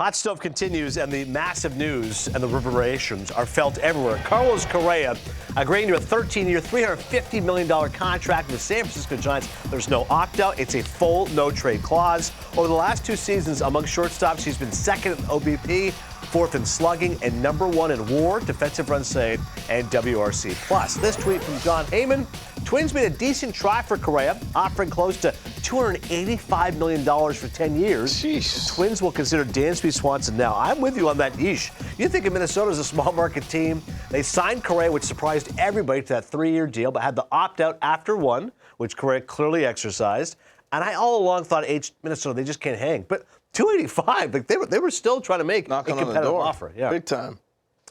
Hot stove continues, and the massive news and the reverberations are felt everywhere. Carlos Correa agreeing to a 13-year, $350 million contract with the San Francisco Giants. There's no opt-out. It's a full no-trade clause. Over the last 2 seasons, among shortstops, he's been second in OBP, fourth in slugging, and number 1 in WAR, defensive runs saved, and WRC+. This tweet from John Heyman. Twins made a decent try for Correa, offering close to $285 million for 10 years. Sheesh. The Twins will consider Dansby Swanson now. I'm with you on that. Yeesh. You think of Minnesota as a small market team. They signed Correa, which surprised everybody, to that 3-year deal, but had the opt-out after 1, which Correa clearly exercised. And I all along thought, Minnesota, they just can't hang. But 285, like they were still trying to make knocking a competitive on the door. Offer. Yeah. Big time.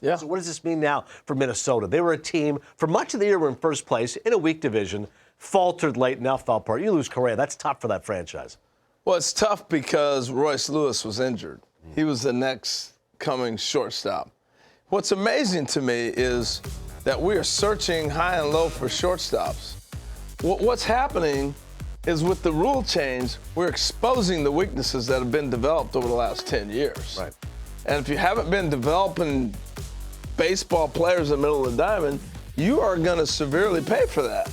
Yeah. So what does this mean now for Minnesota? They were a team, for much of the year, were in first place in a weak division, faltered late, now fell apart. You lose Correa. That's tough for that franchise. Well, it's tough because Royce Lewis was injured. He was the next coming shortstop. What's amazing to me is that we are searching high and low for shortstops. What's happening is with the rule change, we're exposing the weaknesses that have been developed over the last 10 years. Right. And if you haven't been developing baseball players in the middle of the diamond, you are going to severely pay for that.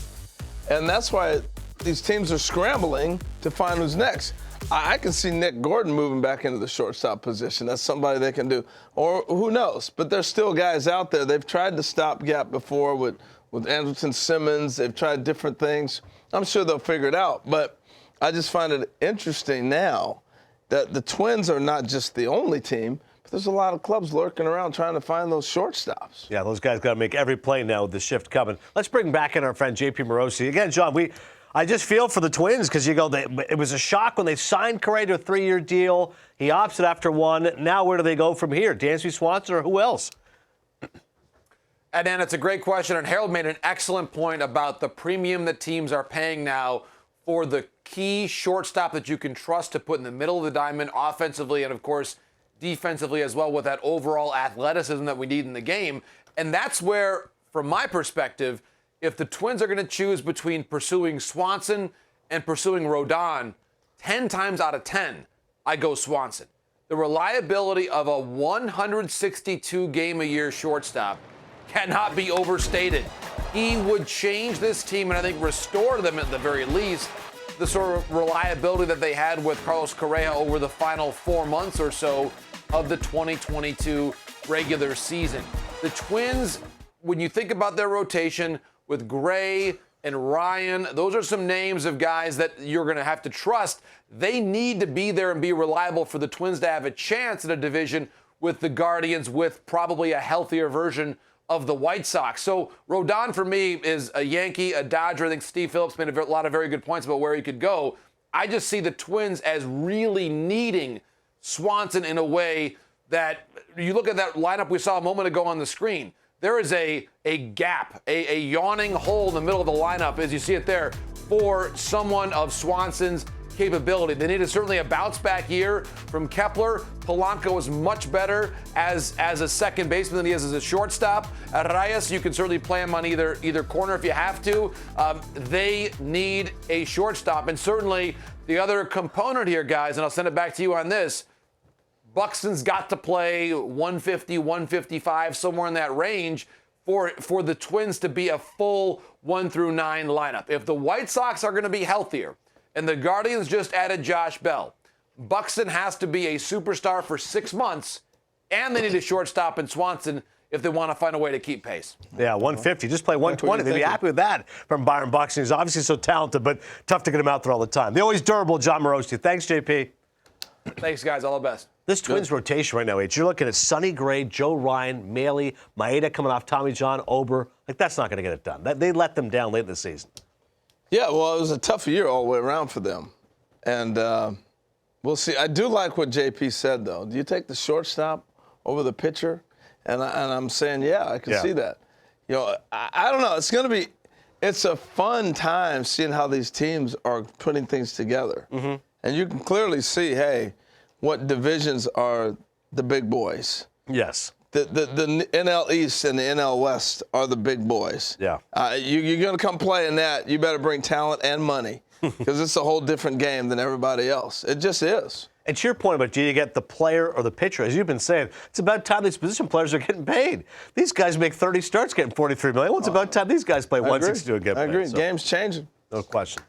And that's why these teams are scrambling to find who's next. I can see Nick Gordon moving back into the shortstop position. That's somebody they can do. Or who knows? But there's still guys out there. They've tried to stopgap before with Anderson Simmons. They've tried different things. I'm sure they'll figure it out. But I just find it interesting now that the Twins are not just the only team, but there's a lot of clubs lurking around trying to find those shortstops. Yeah, those guys got to make every play now with the shift coming. Let's bring back in our friend J.P. Morosi. Again, John, I just feel for the Twins because it was a shock when they signed Correa to a 3-year deal. He opted after 1. Now where do they go from here? Dansby Swanson or who else? And Dan, it's a great question, and Harold made an excellent point about the premium that teams are paying now for the key shortstop that you can trust to put in the middle of the diamond offensively and, of course, defensively as well, with that overall athleticism that we need in the game. And that's where, from my perspective, if the Twins are going to choose between pursuing Swanson and pursuing Rodon, 10 times out of 10, I go Swanson. The reliability of a 162-game-a-year shortstop cannot be overstated. He would change this team and I think restore them at the very least the sort of reliability that they had with Carlos Correa over the final 4 months or so of the 2022 regular season. The Twins, when you think about their rotation with Gray and Ryan, those are some names of guys that you're going to have to trust. They need to be there and be reliable for the Twins to have a chance in a division with the Guardians, with probably a healthier version of the White Sox. So Rodon, for me, is a Yankee, a Dodger. I think Steve Phillips made a lot of very good points about where he could go. I just see the Twins as really needing Swanson in a way that you look at that lineup we saw a moment ago on the screen. There is a gap, a yawning hole in the middle of the lineup, as you see it there, for someone of Swanson's capability. They needed certainly a bounce-back year from Kepler. Polanco was much better as a second baseman than he is as a shortstop. Reyes, you can certainly play him on either corner if you have to. They need a shortstop. And certainly the other component here, guys, and I'll send it back to you on this, Buxton's got to play 150, 155, somewhere in that range for the Twins to be a full 1 through 9 lineup. If the White Sox are going to be healthier, and the Guardians just added Josh Bell, Buxton has to be a superstar for 6 months, and they need a shortstop in Swanson if they want to find a way to keep pace. Yeah, 150. Just play 120. They'd be happy with that from Byron Buxton. He's obviously so talented, but tough to get him out there all the time. The always durable John Morosi. Thanks, JP. Thanks, guys. All the best. This Twins rotation right now, H, you're looking at Sonny Gray, Joe Ryan, Maley, Maeda coming off Tommy John, Ober. Like, that's not going to get it done. They let them down late in the season. Yeah, well, it was a tough year all the way around for them. And we'll see. I do like what JP said, though. Do you take the shortstop over the pitcher? And I'm saying, yeah, I can see that. You know, I don't know. It's a fun time seeing how these teams are putting things together. Mm-hmm. And you can clearly see, hey, what divisions are the big boys. Yes. The NL East and the NL West are the big boys. Yeah. You're going to come play in that. You better bring talent and money because it's a whole different game than everybody else. It just is. And to your point about do you get the player or the pitcher, as you've been saying, it's about time these position players are getting paid. These guys make 30 starts getting $43 million. Well, it's about time these guys play 162 and get paid. I agree. So, Game's changing. no question.